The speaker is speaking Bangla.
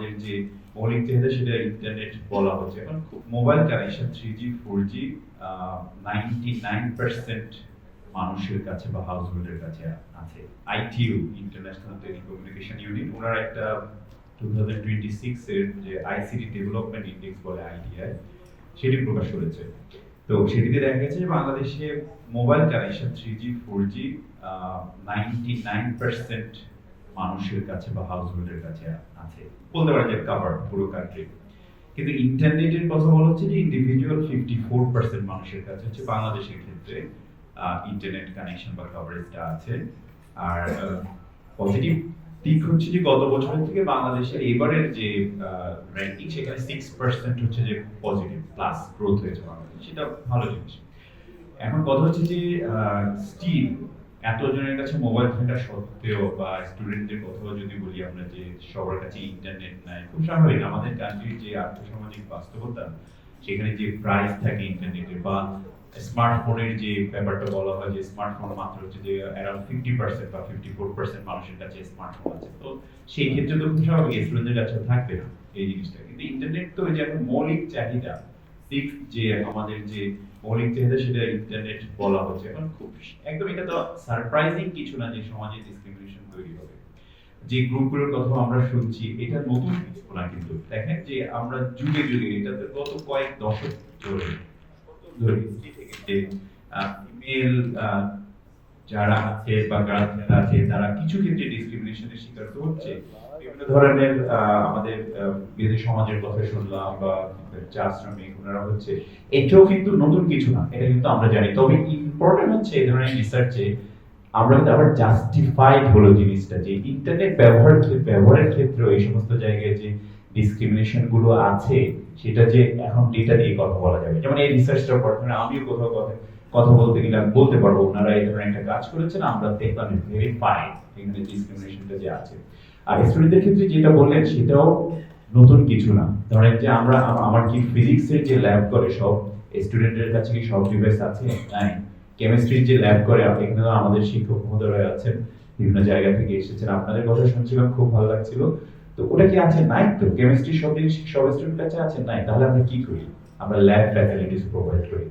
আমাদের যে মৌলিক চাহিদা সেটা ইন্টারনেট বলা হচ্ছে। এখন মোবাইল কানেকশন 3G 4G 99% মানুষের কাছে বা হাউসহোল্ডের কাছে আছে। আইটিইউ ইন্টারন্যাশনাল টেলিকমিউনিকেশন ইউনিট ওনার একটা 2026 এর যে আইসিটি ডেভেলপমেন্ট ইন্ডেক্স বলে আইডিআই সেটি প্রকাশ করেছে। তো সেটিতে দেখা গেছে যে বাংলাদেশে মোবাইল কানেকশন 3G 4G 99% মানুষের কাছে বা হাউসহোল্ডের কাছে আছে, বলতে পারেন যে কভার পুরো কান্ট্রি। কিন্তু ইন্টারনেটের কথা বলা হচ্ছে যে ইন্ডিভিজুয়াল 54% মানুষের কাছে হচ্ছে বাংলাদেশের ক্ষেত্রে ইন্টারনেট কানেকশন বা কভারেজটা আছে। আর পজিটিভ দিক হচ্ছে যে গত বছরের থেকে বাংলাদেশের এবারের যে র্যাঙ্কিং সেখানে 6% হচ্ছে যে পজিটিভ প্লাস গ্রোথ হয়েছে বাংলাদেশ, সেটা ভালো জিনিস। এখন কথা হচ্ছে যে স্টিল এতজনের কাছে মোবাইল থাকা সত্ত্বেও বা স্টুডেন্টদের কথাও যদি বলি আমরা যে সবার কাছে ইন্টারনেট নাই, খুব স্বাভাবিক আমাদের কান্ট্রির যে আর্থসামাজিক বাস্তবতা সেখানে যে প্রাইস থাকে ইন্টারনেটের বা স্মার্টফোনের যে ব্যাপারটা বলা হয় যে স্মার্টফোন মাত্র হচ্ছে যে অ্যারাউন্ড 50% বা 54% মানুষের কাছে স্মার্টফোন আছে। তো সেই ক্ষেত্রে তো খুব স্বাভাবিক স্টুডেন্টদের কাছে থাকবে না এই জিনিসটা। কিন্তু ইন্টারনেট তো যে এখন মৌলিক চাহিদা, সিক্স যে আমাদের যে মৌলিক চাহিদা সেটা ইন্টারনেট বলা হচ্ছে। এখন খুব একদম এটা তো সারপ্রাইজিং কিছু না যে সমাজে ডিসক্রিমিনেশন তৈরি হবে। যে গ্রুপগুলোর কথা আমরা শুনছি এটা নতুন কিছু না, কিন্তু দেখেন যে আমরা যুগে যুগে এটাতে গত কয়েক দশক ধরে ধরে history থেকে যে ফিমেল যারা আছে বা গার্লস যারা আছে তারা কিছু ক্ষেত্রে ডিসক্রিমিনেশনের শিকার তো হচ্ছে। বিভিন্ন ধরনের আমাদের বিদেশি সমাজের কথা শুনলাম বা চা শ্রমিক ওনারা হচ্ছে, এটাও কিন্তু নতুন কিছু না, এটা কিন্তু আমরা জানি। তবে ইম্পর্টেন্ট হচ্ছে এই ধরনের রিসার্চে আমরা কিন্তু আবার জাস্টিফাইড হলো জিনিসটা যে ইন্টারনেট ব্যবহারের ক্ষেত্রে এই সমস্ত জায়গায় যে ডিসক্রিমিনেশন গুলো আছে সেটা যে এখন ডেটা দিয়ে কথা বলা যাবে। যেমন এই রিসার্চটার পড়াশোনা আমিও কোথাও কথা বলতে গেলে আমি বলতে পারবো ওনারা এই ধরনের একটা কাজ করেছেন, আমরা দেখলাম ভেরিফাইড এখানে ডিসক্রিমিনেশনটা যে আছে। আর স্টুডেন্টদের ক্ষেত্রে যেটা বললেন সেটাও নতুন কিছু না। ধরেন যে আমার কি ফিজিক্সের যে ল্যাব করে সব স্টুডেন্টের কাছে কি সব ডিভাইস আছে? নাই। কেমিস্ট্রির যে ল্যাব করে এখানে আমাদের শিক্ষক মহোদয়রা আছেন, বিভিন্ন জায়গা থেকে এসেছেন, আপনাদের কথা শুনছিলাম খুব ভালো লাগছিল। তো ওটা কি আছে? নাই তো। কেমিস্ট্রি সব জিনিস সব স্টুডেন্টের কাছে আছে? নাই। তাহলে আমরা কি করি? আমরা ল্যাব ফ্যাসিলিটিস প্রোভাইড করি।